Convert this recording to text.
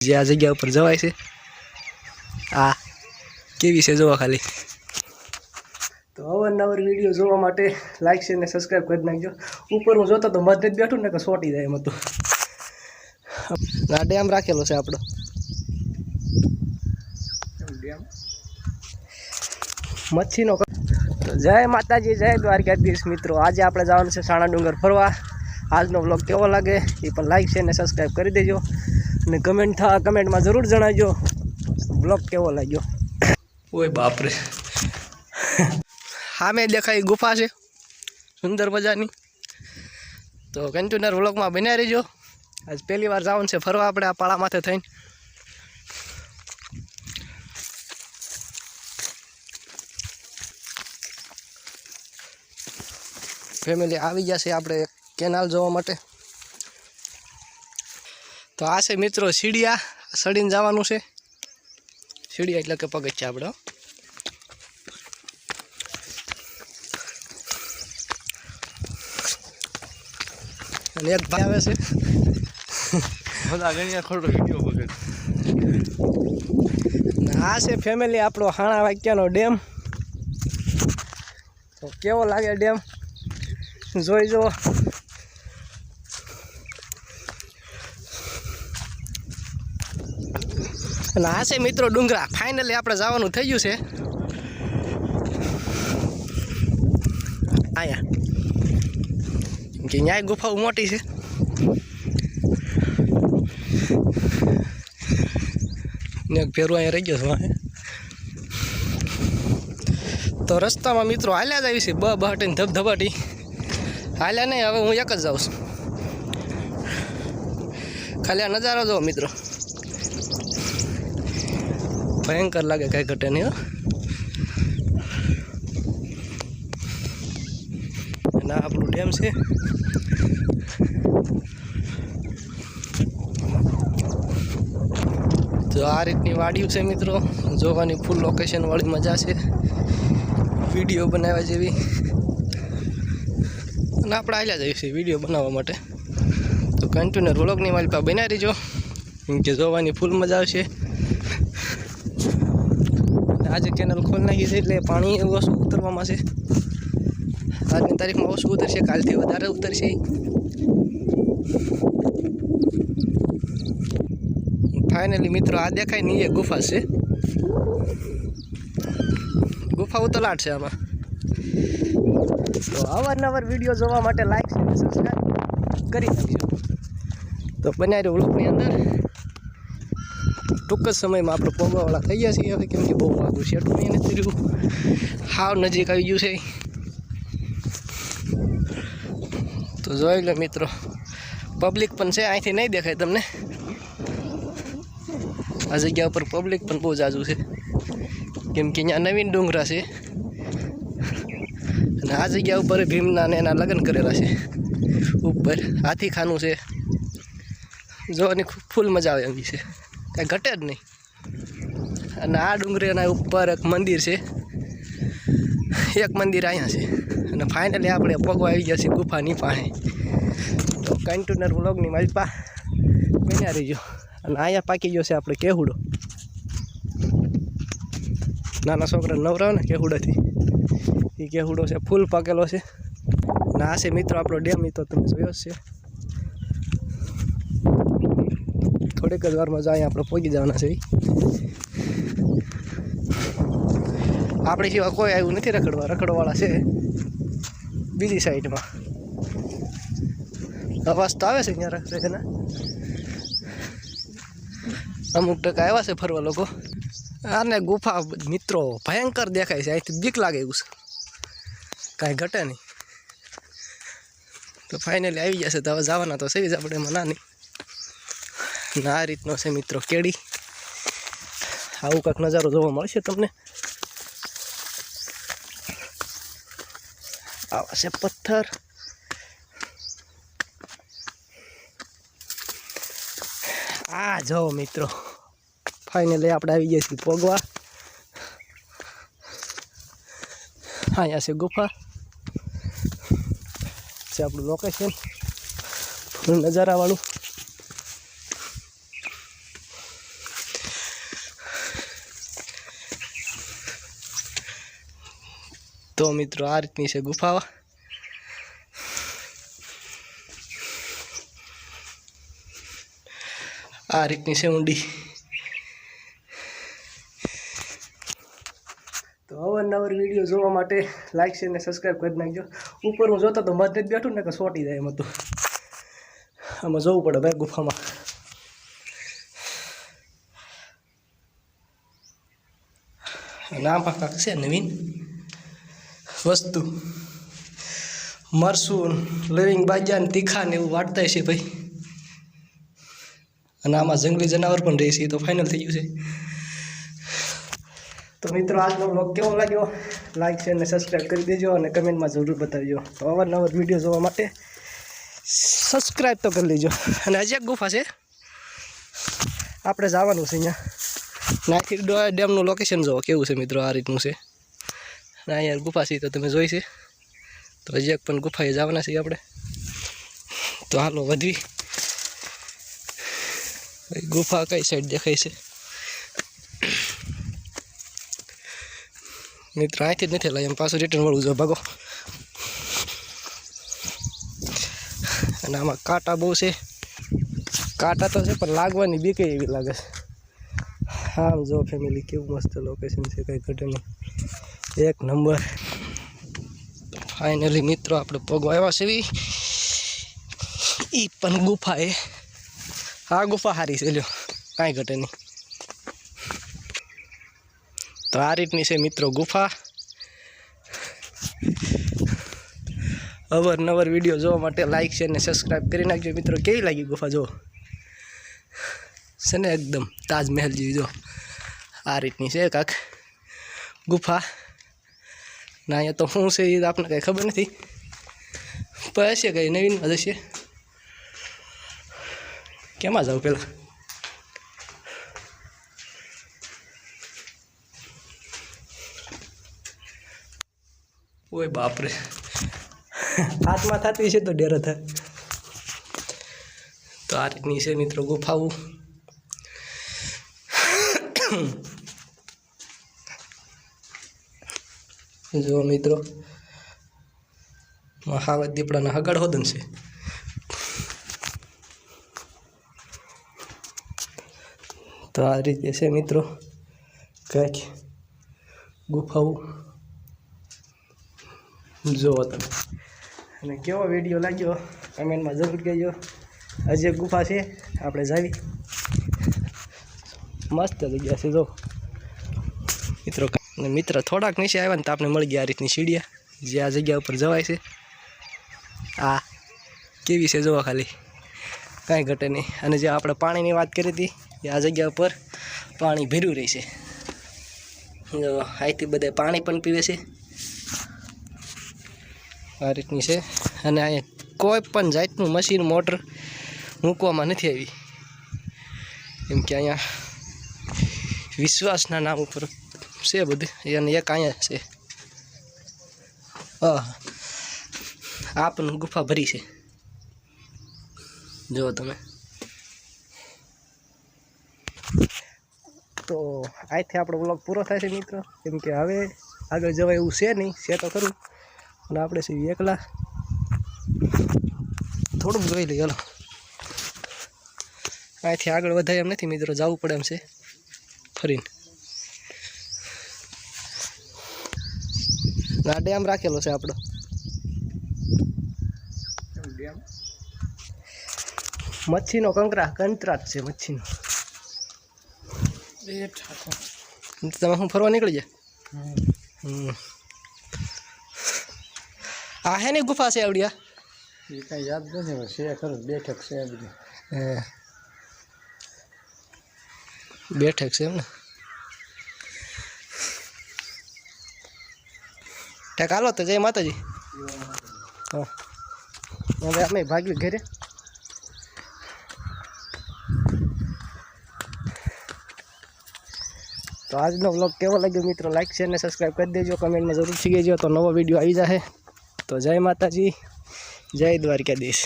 જે આ જગ્યા ઉપર જવાય છે આ કેવી છે જોવા ખાલી। તો અવારનવાર વિડીયો જોવા માટે લાઈક શેર ને સબસ્ક્રાઈબ કરી નાખજો। ઉપર હું જોતો તો મધ જ બેઠું ને કે સોટી જાય એમ હતું। આ ડેમ રાખેલો છે આપણો ડેમ મચ્છીનો। તો જય માતાજી જય દ્વારકાધીશ મિત્રો। આજે આપણે જવાનું છે સાણા ડુંગર ફરવા। આજનો વ્લોગ કેવો લાગે એ પણ લાઈક શેર ને સબસ્ક્રાઈબ કરી દેજો અને કમેન્ટમાં જરૂર જણાવજો વ્લોગ કેવો લાગ્યો। ઓય બાપરે સામે દેખાય ગુફા છે સુંદર મજાની। તો કન્ટિન્યુઅર વ્લોગમાં બન્યા રહેજો। આજ પહેલી વાર જવાનું છે ફરવા આપણે આ પાળા માથે થઈને। ફેમિલી આવી જશે આપણે કેનાલ જોવા માટે। તો આ છે મિત્રો સીડિયા સડીને જવાનું છે। સીડિયા એટલે કે પગથિયા આપણે। અને એક ભાઈ આવે છે આ છે ફેમિલી આપણો હાણા વાક્યાનો ડેમ। તો કેવો લાગે ડેમ જોઈ જો। અને આ છે મિત્રો ડુંગરા। ફાઇનલી આપણે જવાનું થઈ ગયું છે અહીંયા કે ન્યાય ગુફાઓ મોટી છે। ને ફેરવા અહીંયા રહી ગયો છે। તો રસ્તામાં મિત્રો હાલ્યા જ આવી છે બહાટીને ધબધબાટી હાલ્યા નહીં। હવે હું એક જ જાઉં છું ખાલી આ નજારો જો મિત્રો ભયંકર લાગે કાંઈ ઘટે નહીં હો। અને આ આપણું ડેમ છે। તો આ રીતની વાડિયું છે મિત્રો જોવાની ફૂલ લોકેશન વાળી મજા છે વિડીયો બનાવવા જેવી। અને આપણે હાલ્યા જઈએ છીએ વિડીયો બનાવવા માટે। તો કન્ટિન્યુઅર વ્લોગની મારી પાસે બનાવી રહીજો કેમ કે જોવાની ફૂલ મજા આવશે। આજે કેનલ ખોલી નાખી છે એટલે પાણી એવું ઓછું ઉતરવામાં છે। આજની તારીખમાં ઓછું ઉતરશે કાલથી વધારે ઉતરશે। ફાઇનલી મિત્રો આ દેખાય નહીં એ ગુફા છે। ગુફા ઉતલાટ છે આમાં। તો અવારનવાર વિડીયો જોવા માટે લાઈક અને સબસ્ક્રાઈબ કરી નાખજો। તો બનાવી રહ્યો વ્લોગની અંદર ટૂંક જ સમયમાં આપણે પોગવાવાળા થઈ ગયા છીએ હવે કેમ કે બહુ વાગું શેઠું નહીં નથી રહ્યું હાવ નજીક આવી ગયું છે। તો જોઈ લો મિત્રો પબ્લિક પણ છે અહીંથી નહીં દેખાય તમને। આ જગ્યા ઉપર પબ્લિક પણ બહુ જાજુ છે કેમ કે અહીંયા નવીન ડુંગરા છે અને આ જગ્યા ઉપર ભીમના ને એના લગ્ન કરેલા છે। ઉપર હાથીખાનું છે જોવાની ફૂલ મજા આવે એમ છે કાંઈ ઘટે જ નહીં। અને આ ડુંગરીના ઉપર એક મંદિર છે એક મંદિર અહીંયા છે। અને ફાઇનલી આપણે પગવા આવી ગયા છીએ ગુફાની પાસે। તો કન્ટિન્યુઅર વ્લોગની મારી પાસે બન્યા રહીજો। અને અહીંયા પાકી ગયો છે આપણે કેહુડો નાના છોકરા નવરાવે ને કેહુડાથી એ કેહુડો છે ફૂલ પાકેલો છે। અને આ છે મિત્રો આપણો ડેમ તો તમે જોયો જ છે। થોડીક જ વારમાં જાય આપણે પહોંચી જવાના છે। આપણે સિવાય કોઈ આવ્યું નથી રખડવાળા છે બીજી સાઈડમાં। અવાજ તો આવે છે ત્યાં રાખશે છે ને અમુક ટકા આવ્યા છે ફરવા લોકો। આને ગુફા મિત્રો ભયંકર દેખાય છે અહીંથી બીક લાગે એવું છે કાંઈ ઘટે નહીં। તો ફાઇનલી આવી જશે તો હવે જવાના તો સહી જ આપણે એમાં નાની ના આ રીતનો છે મિત્રો કેડી। આવું કાંઈક નજારો જોવા મળશે તમને। આવા છે પથ્થર આ જો મિત્રો ફાઇનલી આપણે આવી ગયા છીએ પોગવા। અહીંયા છે ગુફા છે આપણું લોકેશન ફૂલ નજારાવાળું। તો મિત્રો આ રીતની છે ગુફા. આ રીતની છે ઊંડી. તો અવારનવાર વિડીયો જોવા માટે લાઈક શેર ને સબસ્ક્રાઈબ કરી નાખજો. ઉપર હું જોતો તો મધ્ય જ બેઠું ને કે સોટી જાય એમ હતું. આમાં જોવું પડે ભાઈ ગુફામાં. અને આમાં કાંક છે નવીન વસ્તુ, મરસું લવિંગ બાજા ને તીખા ને એવું વાટતા છે ભાઈ. અને આમાં જંગલી જનાવર પણ રહે છે. તો ફાઇનલ થઈ ગયું છે. તો મિત્રો આજનો બ્લોગ કેવો લાગ્યો લાઈક શેર ને સબસ્ક્રાઈબ કરી દેજો અને કમેન્ટમાં જરૂર બતાવજો. તો અવારનવાર વિડીયો જોવા માટે સબસ્ક્રાઈબ તો કરી લેજો. અને હજી એક ગુફા છે, આપણે જવાનું છે અહીંયા. નાખી ડેમનું લોકેશન જુઓ કેવું છે મિત્રો. આ રીતનું છે. અને અહીંયા ગુફા છે તો તમે જોઈ છે. તો હજી એક પણ ગુફાએ જવાના છીએ આપણે. તો હાલો વધવી. ગુફા કઈ સાઈડ દેખાય છે મિત્રો? અહીંથી જ નથી લાય, એમ પાછું રિટર્ન વળવું જો ભાગો. અને આમાં કાંટા બહુ છે. કાંટા તો છે પણ લાગવાની બીક એવી લાગે છે. આમ જો ફેમિલી કેવું મસ્ત લોકેશન છે, કંઈ ઘટે નહીં, એક નંબર. ફાઇનલી મિત્રો આપણે પગવા આવ્યા છે. એ પણ ગુફા એ. આ ગુફા સારી છે લ્યો, કાંઈ ઘટે નહીં. તો આ રીતની છે મિત્રો ગુફા. અવારનવાર વિડીયો જોવા માટે લાઈક શેર ને સબસ્ક્રાઈબ કરી નાખજો મિત્રો. કેવી લાગી ગુફા જો છે ને એકદમ તાજમહેલ જેવી. જો આ રીતની છે કાંક ગુફા. ના અહીંયા તો શું છે એ આપણને કંઈ ખબર નથી, પણ હશે કંઈ નવીન જ હશે. કેમાં જાઉં પેલા? ઓય બાપરે, હાથમાં થતી છે તો ડેરો થાય. તો આ રીતની છે મિત્રો ગુફાઓ. જો મિત્રો મહાવત દીપડાના હગાડ હોદન છે. તો આ રીતે છે મિત્રો કંઈક ગુફાઓ. જુઓ તમે. અને કેવો વિડીયો લાગ્યો કમેન્ટમાં જરૂર કહેજો. હજી એક ગુફા છે આપણે જાવી. મસ્ત જગ્યા છે જો મિત્રો. અને મિત્ર થોડાક નીચે આવ્યા ને તો આપણે મળી ગયા આ રીતની સીડિયા, જે આ જગ્યા ઉપર જવાય છે. આ કેવી છે જોવા ખાલી, કાંઈ ઘટે નહીં. અને જે આપણે પાણીની વાત કરી હતી એ આ જગ્યા ઉપર પાણી ભર્યું રહે છે. જો અહીંથી બધા પાણી પણ પીવે છે. આ રીતની છે. અને અહીંયા કોઈ પણ જાતનું મશીન મોટર મૂકવામાં નથી આવી, એમ કે અહીંયા વિશ્વાસના નામ ઉપર છે બધું. અને એક અહીંયા છે આ પણ ગુફા ભરી છે. જુઓ તમે. તો અહીંથી આપણો બ્લોગ પૂરો થાય છે મિત્રો, કેમ કે હવે આગળ જવાય એવું છે નહીં. છે તો ખરું, અને આપણે છીએ એકલા. થોડુંક જોઈ લઈએ હાલો. અહીંથી આગળ વધાય એમ નથી મિત્રો, જવું પડે એમ છે ફરીને. આ ડેમ રાખેલો છે આપણો. મચ્છીનો કંકરાટ છે મચ્છીનો. તમે હું ફરવા નીકળી જાય. આ હે ને ગુફા છે આવડિયા? એ કાંઈ યાદ નથી, છે ખરું બેઠક છે આ બધી. બેઠક છે એમ ને. ઠેક હાલો તો જય માતાજી. હા હવે અમે ભાગ્યું ઘરે. તો આજનો વ્લોગ કેવો લાગ્યો મિત્રો? લાઈક શેર ને સબસ્ક્રાઈબ કરી દેજો. કમેન્ટમાં જરૂરથી કહેજો. તો નવો વિડીયો આવી જશે. તો જય માતાજી, જય દ્વારકાધીશ.